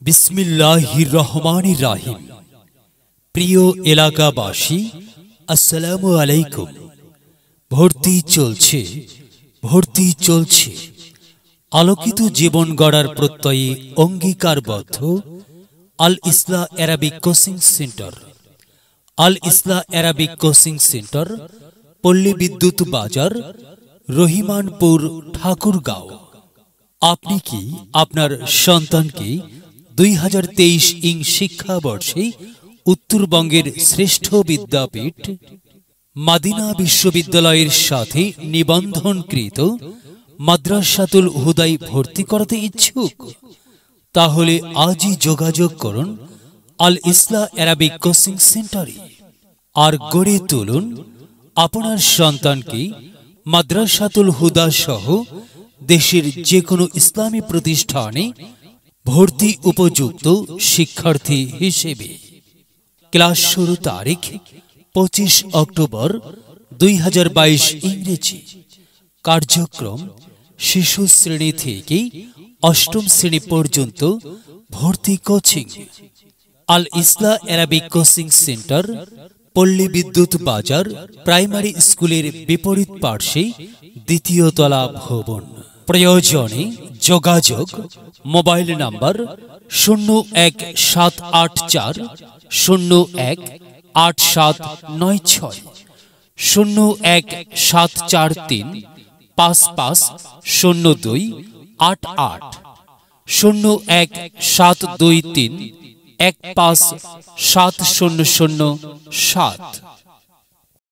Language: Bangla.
বিসমিল্লাহির রহমানির রহিম। প্রিয় এলাকাবাসী, আসসালামু আলাইকুম। ভর্তি চলছে আলোকিত জীবন গড়ার প্রত্যয়ে অঙ্গীকারবদ্ধ আল ইসলাহ অ্যারাবিক কোচিং সেন্টার। আল ইসলাহ অ্যারাবিক কোচিং সেন্টার, পল্লী বিদ্যুৎ বাজার, রহিমানপুর, ঠাকুরগাঁও। আপনি কি আপনার সন্তানকে 2023 শিক্ষাবর্ষে উত্তরবঙ্গের শ্রেষ্ঠ বিদ্যাপীঠ মাদিনা বিশ্ববিদ্যালয়ের সাথে নিবন্ধনকৃত মাদ্রাসাতুল হুদায় ভর্তি করাতে ইচ্ছুক? তাহলে আজই যোগাযোগ করুন আল ইসলাহ অ্যারাবিক কোচিং সেন্টারে আর গড়ে তুলুন আপনার সন্তানকে মাদ্রাসাতুল হুদা সহ দেশের যে কোনো ইসলামী প্রতিষ্ঠানে ভর্তি উপযুক্ত শিক্ষার্থী হিসেবে। ক্লাস শুরু তারিখ 25 অক্টোবর 2022 ইংরেজি। কার্যক্রম শিশু শ্রেণী থেকে অষ্টম শ্রেণী পর্যন্ত ভর্তি কোচিং। আল ইসলাহ অ্যারাবিক কোচিং সেন্টার, পল্লী বিদ্যুৎ বাজার, প্রাইমারি স্কুলের বিপরীত পার্শ্বে, দ্বিতীয় তলা ভবন। প্রয়োজনে যোগাযোগ মোবাইল নাম্বার 01784 018796, 01743 550288, 01723 157007।